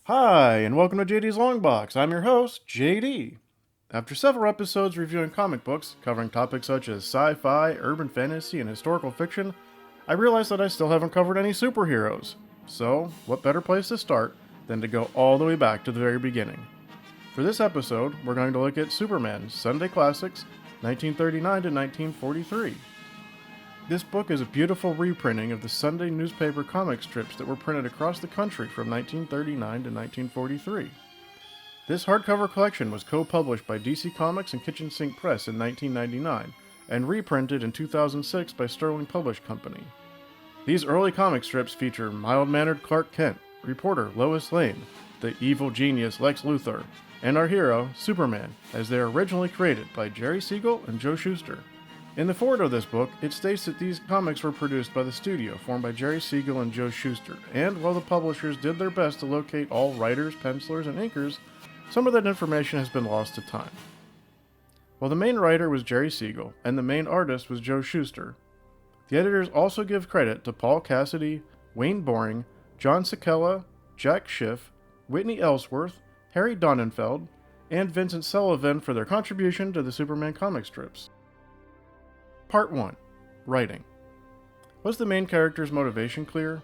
Hi, and welcome to JD's Long Box. I'm your host, JD. After several episodes reviewing comic books, covering topics such as sci-fi, urban fantasy, and historical fiction, I realized that I still haven't covered any superheroes. So, what better place to start than to go all the way back to the very beginning? For this episode, we're going to look at Superman Sunday Classics, 1939 to 1943. This book is a beautiful reprinting of the Sunday newspaper comic strips that were printed across the country from 1939 to 1943. This hardcover collection was co-published by DC Comics and Kitchen Sink Press in 1999 and reprinted in 2006 by Sterling Publish Company. These early comic strips feature mild-mannered Clark Kent, reporter Lois Lane, the evil genius Lex Luthor, and our hero, Superman, as they were originally created by Jerry Siegel and Joe Shuster. In the foreword of this book, it states that these comics were produced by the studio formed by Jerry Siegel and Joe Shuster, and while the publishers did their best to locate all writers, pencilers, and inkers, some of that information has been lost to time. While the main writer was Jerry Siegel, and the main artist was Joe Shuster, the editors also give credit to Paul Cassidy, Wayne Boring, John Sakella, Jack Schiff, Whitney Ellsworth, Harry Donenfeld, and Vincent Sullivan for their contribution to the Superman comic strips. Part 1. Writing. Was the main character's motivation clear?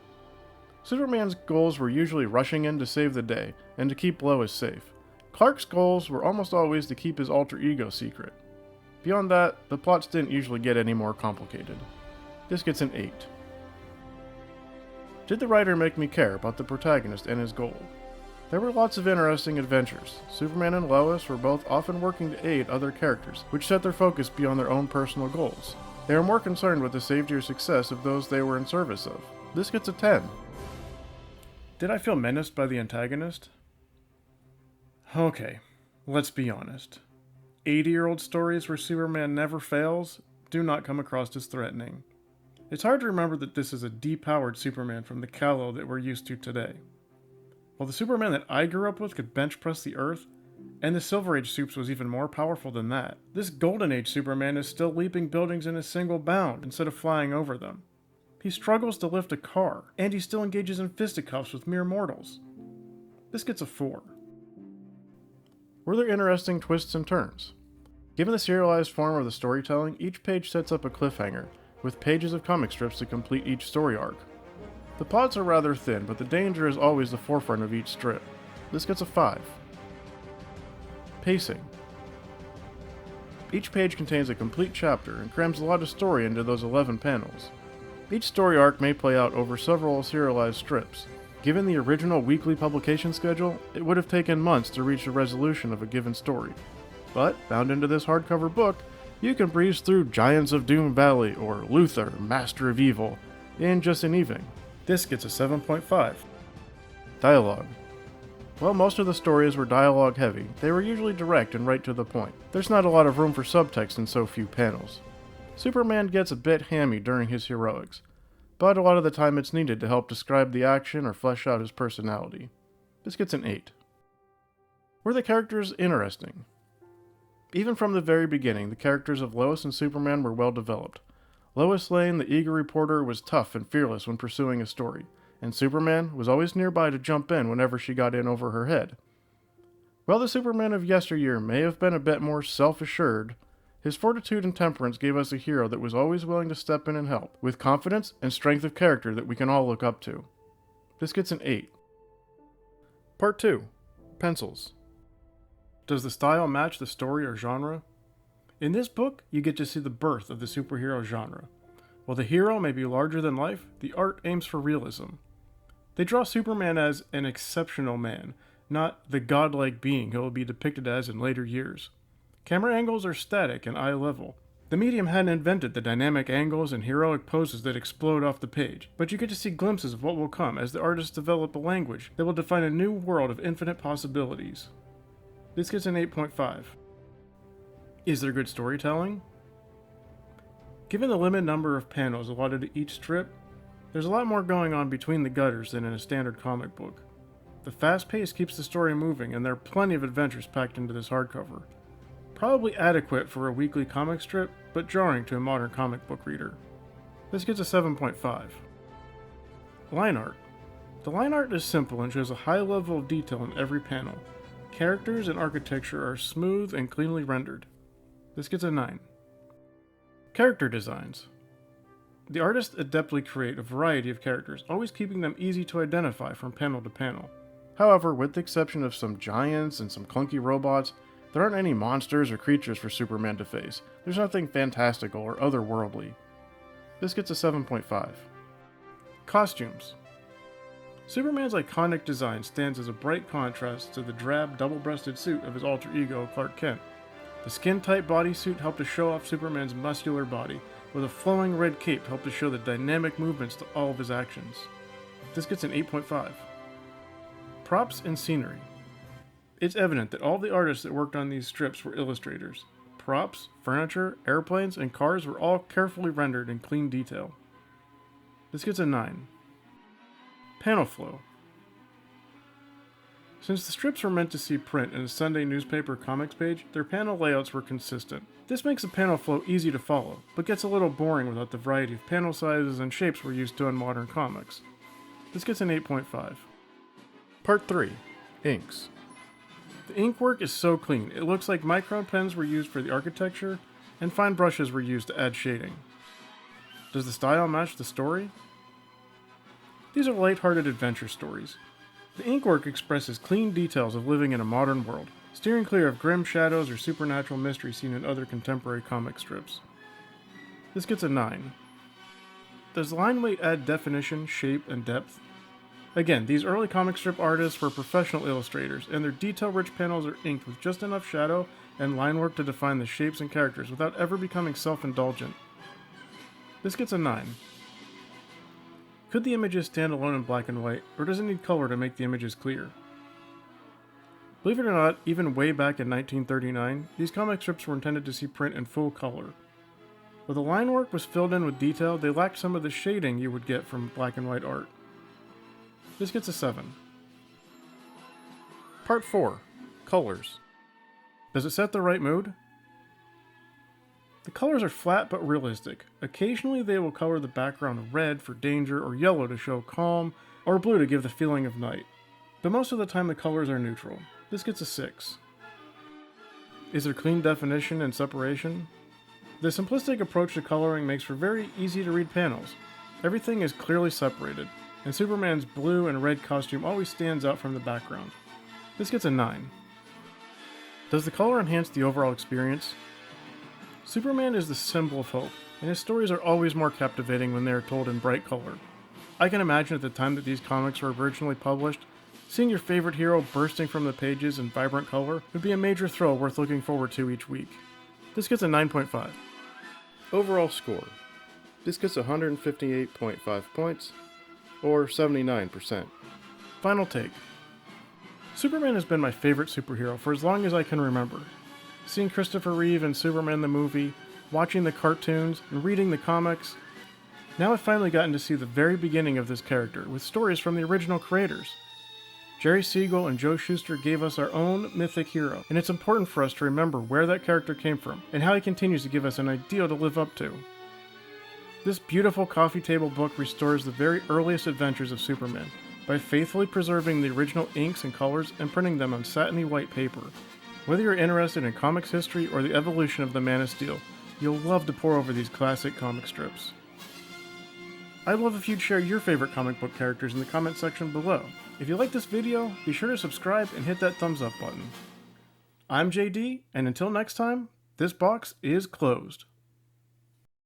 Superman's goals were usually rushing in to save the day and to keep Lois safe. Clark's goals were almost always to keep his alter ego secret. Beyond that, the plots didn't usually get any more complicated. This gets an 8. Did the writer make me care about the protagonist and his goal? There were lots of interesting adventures. Superman and Lois were both often working to aid other characters, which set their focus beyond their own personal goals. They were more concerned with the safety or success of those they were in service of. This gets a 10. Did I feel menaced by the antagonist? Okay, let's be honest. 80-year-old stories where Superman never fails do not come across as threatening. It's hard to remember that this is a depowered Superman from the Kal-El that we're used to today. While the Superman that I grew up with could bench press the Earth, and the Silver Age Supes was even more powerful than that, this Golden Age Superman is still leaping buildings in a single bound instead of flying over them. He struggles to lift a car, and he still engages in fisticuffs with mere mortals. This gets a 4. Were there interesting twists and turns? Given the serialized form of the storytelling, each page sets up a cliffhanger, with pages of comic strips to complete each story arc. The plots are rather thin, but the danger is always the forefront of each strip. This gets a 5. Pacing. Each page contains a complete chapter and crams a lot of story into those 11 panels. Each story arc may play out over several serialized strips. Given the original weekly publication schedule, it would have taken months to reach a resolution of a given story. But, bound into this hardcover book, you can breeze through Giants of Doom Valley or Luthor, Master of Evil, in just an evening. This gets a 7.5. Dialogue. While most of the stories were dialogue heavy, they were usually direct and right to the point. There's not a lot of room for subtext in so few panels. Superman gets a bit hammy during his heroics, but a lot of the time it's needed to help describe the action or flesh out his personality. This gets an 8. Were the characters interesting? Even from the very beginning, the characters of Lois and Superman were well developed. Lois Lane, the eager reporter, was tough and fearless when pursuing a story, and Superman was always nearby to jump in whenever she got in over her head. While the Superman of yesteryear may have been a bit more self-assured, his fortitude and temperance gave us a hero that was always willing to step in and help, with confidence and strength of character that we can all look up to. This gets an 8. Part 2. Pencils. Does the style match the story or genre? In this book, you get to see the birth of the superhero genre. While the hero may be larger than life, the art aims for realism. They draw Superman as an exceptional man, not the godlike being he will be depicted as in later years. Camera angles are static and eye level. The medium hadn't invented the dynamic angles and heroic poses that explode off the page, but you get to see glimpses of what will come as the artists develop a language that will define a new world of infinite possibilities. This gets an 8.5. Is there good storytelling? Given the limited number of panels allotted to each strip, there's a lot more going on between the gutters than in a standard comic book. The fast pace keeps the story moving, and there are plenty of adventures packed into this hardcover. Probably adequate for a weekly comic strip, but jarring to a modern comic book reader. This gets a 7.5. Line art. The line art is simple and shows a high level of detail in every panel. Characters and architecture are smooth and cleanly rendered. This gets a 9. Character designs. The artists adeptly create a variety of characters, always keeping them easy to identify from panel to panel. However, with the exception of some giants and some clunky robots, there aren't any monsters or creatures for Superman to face. There's nothing fantastical or otherworldly. This gets a 7.5. Costumes. Superman's iconic design stands as a bright contrast to the drab, double-breasted suit of his alter ego, Clark Kent. The skin-tight bodysuit helped to show off Superman's muscular body, with a flowing red cape helped to show the dynamic movements to all of his actions. This gets an 8.5. Props and scenery. It's evident that all the artists that worked on these strips were illustrators. Props, furniture, airplanes, and cars were all carefully rendered in clean detail. This gets a 9. Panel flow. Since the strips were meant to see print in a Sunday newspaper comics page, their panel layouts were consistent. This makes the panel flow easy to follow, but gets a little boring without the variety of panel sizes and shapes we're used to in modern comics. This gets an 8.5. Part 3. Inks. The ink work is so clean, it looks like micron pens were used for the architecture, and fine brushes were used to add shading. Does the style match the story? These are light-hearted adventure stories. The inkwork expresses clean details of living in a modern world, steering clear of grim shadows or supernatural mystery seen in other contemporary comic strips. This gets a 9. Does line weight add definition, shape, and depth? Again, these early comic strip artists were professional illustrators, and their detail-rich panels are inked with just enough shadow and line work to define the shapes and characters without ever becoming self-indulgent. This gets a 9. Could the images stand alone in black and white, or does it need color to make the images clear? Believe it or not, even way back in 1939, these comic strips were intended to see print in full color. Though the line work was filled in with detail, they lacked some of the shading you would get from black and white art. This gets a 7. Part 4. Colors. Does it set the right mood? The colors are flat but realistic. Occasionally they will color the background red for danger or yellow to show calm, or blue to give the feeling of night. But most of the time the colors are neutral. This gets a 6. Is there clean definition and separation? The simplistic approach to coloring makes for very easy to read panels. Everything is clearly separated, and Superman's blue and red costume always stands out from the background. This gets a 9. Does the color enhance the overall experience? Superman is the symbol of hope, and his stories are always more captivating when they are told in bright color. I can imagine at the time that these comics were originally published, seeing your favorite hero bursting from the pages in vibrant color would be a major thrill worth looking forward to each week. This gets a 9.5. Overall score. This gets 158.5 points, or 79%. Final take. Superman has been my favorite superhero for as long as I can remember. Seeing Christopher Reeve in Superman the movie, watching the cartoons, and reading the comics, now I've finally gotten to see the very beginning of this character with stories from the original creators. Jerry Siegel and Joe Shuster gave us our own mythic hero, and it's important for us to remember where that character came from and how he continues to give us an ideal to live up to. This beautiful coffee table book restores the very earliest adventures of Superman by faithfully preserving the original inks and colors and printing them on satiny white paper. Whether you're interested in comics history or the evolution of the Man of Steel, you'll love to pore over these classic comic strips. I'd love if you'd share your favorite comic book characters in the comment section below. If you like this video, be sure to subscribe and hit that thumbs up button. I'm JD, and until next time, this box is closed.